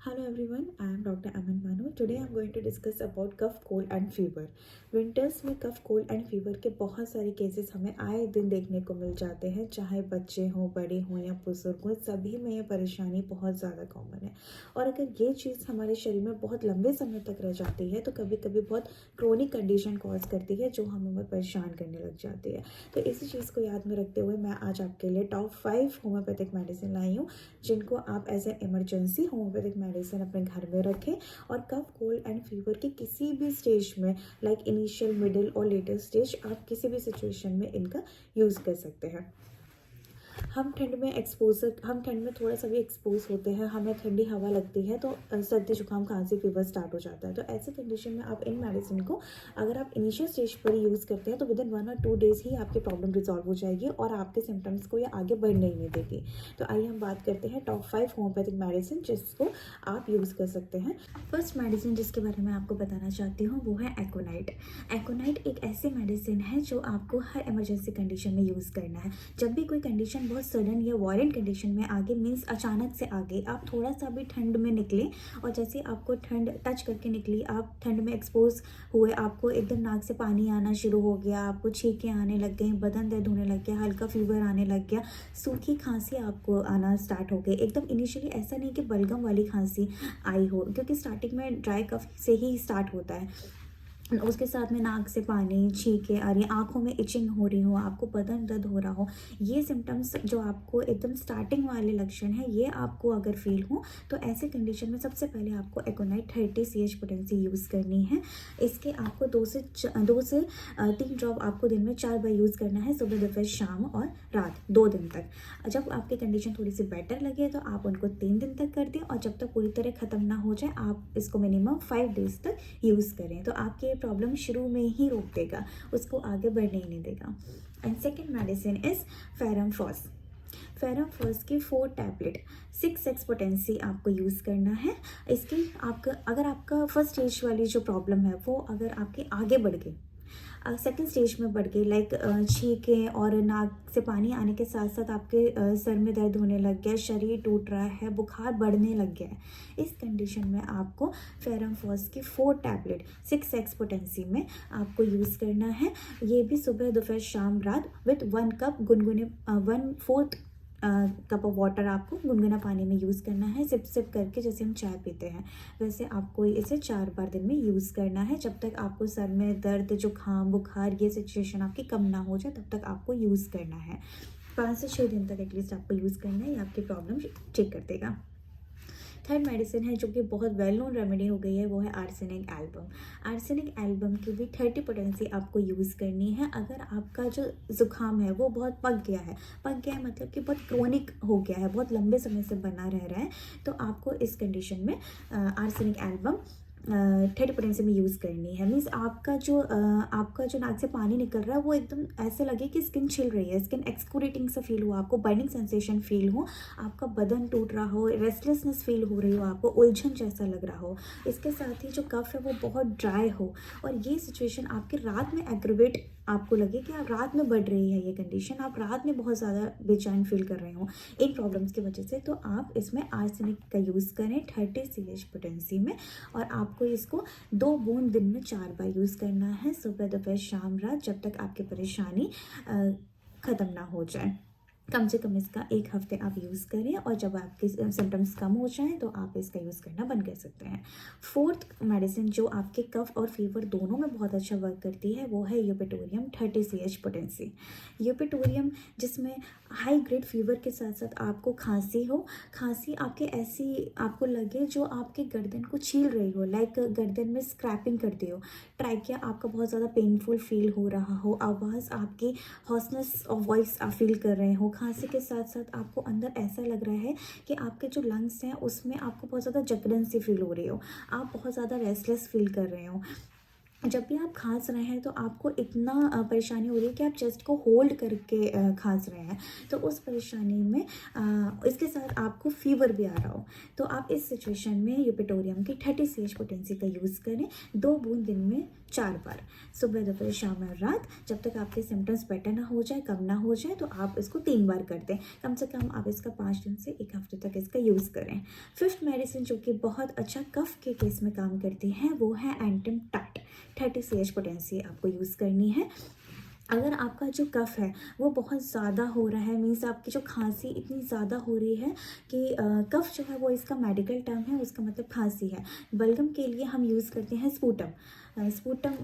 Hello everyone, I am Dr. Aman Banu. Today I am going to discuss about cough, cold and fever. Winters में कफ cold and fever के बहुत सारे cases हमें आए दिन देखने को मिल जाते हैं, चाहे बच्चे हों, बड़े हों या बुजुर्ग हों, सभी में ये परेशानी बहुत ज़्यादा कॉमन है। और अगर ये चीज़ हमारे शरीर में बहुत लंबे समय तक रह जाती है तो कभी कभी बहुत क्रोनिक कंडीशन कॉज करती है जो हमें परेशान करने लग जाती है। तो इसी चीज़ को याद में रखते हुए मैं आज आपके लिए टॉप 5 होम्योपैथिक मेडिसिन लाई हूँ जिनको आप as a emergency homeopathic medicine अपने घर में रखें और कफ कोल्ड एंड फीवर की किसी भी स्टेज में लाइक इनिशियल मिडिल और लेटेस्ट स्टेज आप किसी भी सिचुएशन में इनका यूज़ कर सकते हैं। हम ठंड में थोड़ा सा भी एक्सपोज होते हैं, हमें ठंडी हवा लगती है तो सर्दी जुकाम खांसी फीवर स्टार्ट हो जाता है। तो ऐसे कंडीशन में आप इन मेडिसिन को अगर आप इनिशियल स्टेज पर यूज़ करते हैं तो विद इन 1 और 2 डेज ही आपकी प्रॉब्लम रिजॉल्व हो जाएगी और आपके सिम्टम्स को ये आगे बढ़ने ही नहीं देगी। तो आइए हम बात करते हैं टॉप 5 होम्योपैथिक मेडिसिन जिसको आप यूज़ कर सकते हैं। फर्स्ट मेडिसिन जिसके बारे में आपको बताना चाहती हूँ वो है एकोनाइट। एकोनाइट एक ऐसी मेडिसिन है जो आपको हर इमरजेंसी कंडीशन में यूज़ करना है। जब भी कोई कंडीशन बहुत सडन या वायलेंट कंडीशन में आगे मीन्स अचानक से आगे आप थोड़ा सा भी ठंड में निकले और जैसे आपको ठंड टच करके निकली, आप ठंड में एक्सपोज हुए, आपको एकदम नाक से पानी आना शुरू हो गया, आपको छींकें आने लग गई, बदन दर्द होने लग गया, हल्का फीवर आने लग गया, सूखी खांसी आपको आना स्टार्ट हो गई। एकदम इनिशियली ऐसा नहीं कि बलगम वाली खांसी आई हो, क्योंकि स्टार्टिंग में ड्राई कफ से ही स्टार्ट होता है। उसके साथ में नाक से पानी, छींकें आ रही, आंखों में इचिंग हो रही हो, आपको बदन दर्द हो रहा हो, ये सिम्टम्स जो आपको एकदम स्टार्टिंग वाले लक्षण हैं ये आपको अगर फील हो तो ऐसे कंडीशन में सबसे पहले आपको एकोनाइट 30 CH पोटेंसी यूज़ करनी है। इसके आपको 2 से 3 ड्रॉप आपको दिन में 4 बार यूज़ करना है, सुबह दोपहर शाम और रात 2 दिन तक। जब आपकी कंडीशन थोड़ी सी बेटर लगे तो आप उनको 3 दिन तक कर दें और जब तक पूरी तरह ख़त्म ना हो जाए आप इसको मिनिमम 5 डेज तक यूज़ करें। तो आपके प्रॉब्लम शुरू में ही रोक देगा, उसको आगे बढ़ने ही नहीं देगा। And second medicine is ferrum phos. Ferrum phos की 4 टैबलेट 6x पोटेंसी आपको यूज़ करना है। इसकी आपका अगर आपका फर्स्ट स्टेज वाली जो प्रॉब्लम है वो अगर आपकी आगे बढ़ गई, सेकेंड स्टेज में बढ़ गई, लाइक छींकें और नाक से पानी आने के साथ साथ आपके सर में दर्द होने लग गया, शरीर टूट रहा है, बुखार बढ़ने लग गया है, इस कंडीशन में आपको फेरमफॉस की 4 टैबलेट 6x पोटेंसी में आपको यूज़ करना है। ये भी सुबह दोपहर शाम रात विथ 1 कप गुनगुने 1/4 कप ऑफ वाटर आपको गुनगुना पानी में यूज़ करना है, सिप सिप करके जैसे हम चाय पीते हैं वैसे आपको इसे 4 बार दिन में यूज़ करना है। जब तक आपको सर में दर्द, जुकाम, बुखार ये सिचुएशन आपकी कम ना हो जाए तब तक आपको यूज़ करना है। 5 से 6 दिन तक एटलीस्ट आपको यूज़ करना है, ये आपकी प्रॉब्लम ठीक कर देगा। थर्ड मेडिसिन है जो कि बहुत वेल नोन रेमेडी हो गई है, वो है आर्सेनिक एल्बम। आर्सेनिक एल्बम की भी 30 पोटेंसी आपको यूज़ करनी है। अगर आपका जो ज़ुकाम है वो बहुत पक गया है मतलब कि बहुत क्रोनिक हो गया है, बहुत लंबे समय से बना रह रहा है, तो आपको इस कंडीशन में आर्सेनिक एल्बम 30 पोटेंसी में यूज़ करनी है। मीन्स आपका जो नाक से पानी निकल रहा है वो एकदम ऐसे लगे कि स्किन छिल रही है, स्किन एक्सक्रूटेटिंग सा फील हो, आपको बर्निंग सेंसेशन फील हो, आपका बदन टूट रहा हो, रेस्टलेसनेस फील हो रही हो, आपको उलझन जैसा लग रहा हो, इसके साथ ही जो कफ है वो बहुत ड्राई हो और ये सिचुएशन आपके रात में एग्रीवेट आपको लगे कि आप रात में बढ़ रही है ये कंडीशन, आप रात में बहुत ज़्यादा बेचैन फील कर रहे हो इन प्रॉब्लम्स की वजह से, तो आप इसमें आर्सेनिक का यूज़ करें 30 CH पोटेंसी में और आपको इसको 2 बूंद दिन में 4 बार यूज़ करना है, सुबह दोपहर शाम रात, जब तक आपकी परेशानी ख़त्म ना हो जाए। कम से कम इसका 1 हफ्ते आप यूज़ करें और जब आपके सिम्टम्स कम हो जाएं तो आप इसका यूज़ करना बंद कर सकते हैं। फोर्थ मेडिसिन जो आपके कफ और फीवर दोनों में बहुत अच्छा वर्क करती है वो है यूपेटोरियम 30 CH पोटेंसी। यूपेटोरियम जिसमें हाई ग्रेड फीवर के साथ साथ आपको खांसी आपके ऐसी आपको लगे जो आपके गर्दन को छील रही हो, लाइक गर्दन में स्क्रैपिंग करती हो, ट्राइकिया आपका बहुत ज़्यादा पेनफुल फील हो रहा हो, आवाज़ आपकी हॉर्सनेस ऑफ वॉइस आप फील कर रहे हो, खांसी के साथ साथ आपको अंदर ऐसा लग रहा है कि आपके जो लंग्स हैं उसमें आपको बहुत ज़्यादा जकड़न सी फील हो रही हो, आप बहुत ज़्यादा रेस्टलेस फील कर रहे हो, जब भी आप खाँस रहे हैं तो आपको इतना परेशानी हो रही है कि आप चेस्ट को होल्ड करके खाँस रहे हैं, तो उस परेशानी में इसके साथ आपको फ़ीवर भी आ रहा हो, तो आप इस सिचुएशन में यूपेटोरियम की 30 CH पोटेंसी का यूज़ करें। 2 बूंद दिन में 4 बार, सुबह, दोपहर, शाम और रात। जब तक आपके सिम्टम्स बेटर ना हो जाए, कम ना हो जाए, तो आप इसको 3 बार कर दें। कम से कम आप इसका 5 दिन से 1 हफ्ते तक इसका यूज़ करें। फिफ्थ मेडिसिन जो कि बहुत अच्छा कफ के केस में काम करती है, वो है एंटम टाट। 30 CH पोटेंसी आपको यूज़ करनी है। अगर आपका जो कफ़ है वो बहुत ज़्यादा हो रहा है, मीन्स आपकी जो खांसी इतनी ज़्यादा हो रही है कि कफ़ जो है वो इसका मेडिकल टर्म है, उसका मतलब खांसी है। बलगम के लिए हम यूज़ करते हैं स्पूटम। स्पूटम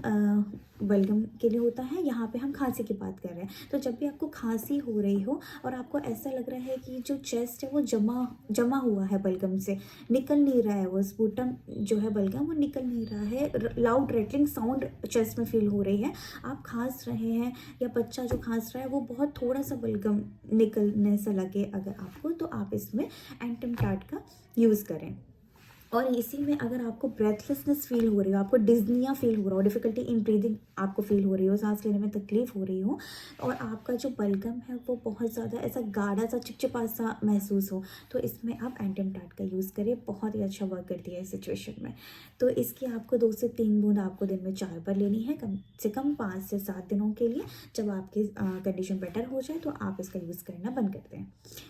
बलगम के लिए होता है, यहाँ पे हम खांसी की बात कर रहे हैं। तो जब भी आपको खांसी हो रही हो और आपको ऐसा लग रहा है कि जो चेस्ट है वो जमा हुआ है बलगम से, निकल नहीं रहा है, वो स्पूटम जो है बलगम वो निकल नहीं रहा है, लाउड रेटलिंग साउंड चेस्ट में फील हो रही है, आप खांस रहे हैं या बच्चा जो खांस रहा है वो बहुत थोड़ा सा बलगम निकलने से लगे अगर आपको, तो आप इसमें एंटम टाट का यूज़ करें। और इसी में अगर आपको ब्रेथलेसनेस फील हो रही हो, आपको डिज्निया फील हो रहा हो, डिफ़िकल्टी इन ब्रीदिंग आपको फील हो रही हो, सांस लेने में तकलीफ हो रही हो, और आपका जो बलगम है वो बहुत ज़्यादा ऐसा गाढ़ा सा चिपचिपा सा महसूस हो, तो इसमें आप एंटम टाट का यूज़ करें। बहुत ही अच्छा वर्क करती है इस सिचुएशन में। तो इसकी आपको 2 से 3 बूंद आपको दिन में 4 बार लेनी है, कम से कम 5 से 7 दिनों के लिए। जब आपकी कंडीशन बेटर हो जाए तो आप इसका यूज़ करना बंद कर दें।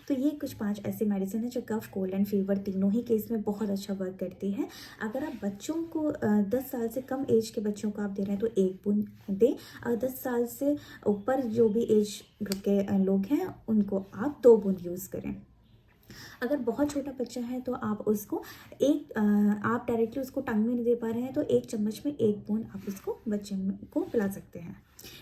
तो ये कुछ 5 ऐसी मेडिसिन है जो कफ, कोल्ड एंड फीवर तीनों ही केस में बहुत अच्छा वर्क करती है। अगर आप बच्चों को 10 साल से कम एज के बच्चों को आप दे रहे हैं तो 1 बूंद दें, और 10 साल से ऊपर जो भी एज ग्रुप के लोग हैं उनको आप 2 बूंद यूज़ करें। अगर बहुत छोटा बच्चा है तो आप उसको आप डायरेक्टली उसको टंग में नहीं दे पा रहे हैं तो 1 चम्मच में 1 बूंद आप उसको बच्चे को पिला सकते हैं।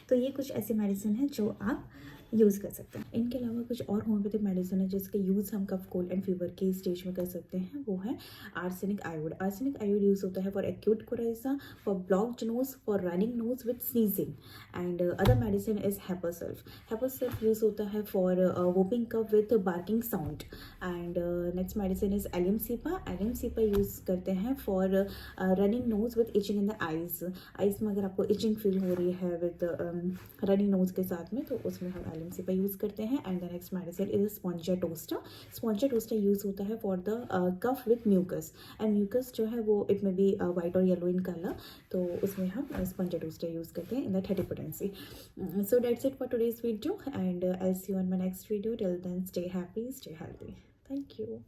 तो ये कुछ ऐसी मेडिसिन है जो आप यूज़ कर सकते हैं। इनके अलावा कुछ और होम्योपैथिक मेडिसिन है जिसका यूज़ हम कफ, कोल्ड एंड फीवर के स्टेज में कर सकते हैं, वो है arsenic iod. Arsenic iod use होता है for acute coryza, for blocked nose, for running nose with sneezing, and other medicine is hepar sulph. Hepar sulph use होता है for whooping cough with barking sound, and next medicine is allium cepa. Allium cepa use करते हैं for running nose with itching in the eyes. Eyes में अगर आपको etching feel हो रही है विद रनिंग नोज के साथ में, तो उसमें हम एलियम सीपा यूज़ करते हैं। And the next medicine is spongia tosta. Spongia tosta use होता है for the cough with mucus, and mucus जो है वो इट में बी वाइट और येलो इन कलर, तो उसमें हम स्पॉन्जिया टोस्टा यूज़ करते हैं in the 30 potency. So that's it for today's video, and I'll see you on my next video. Till then, stay happy, stay healthy. Thank you.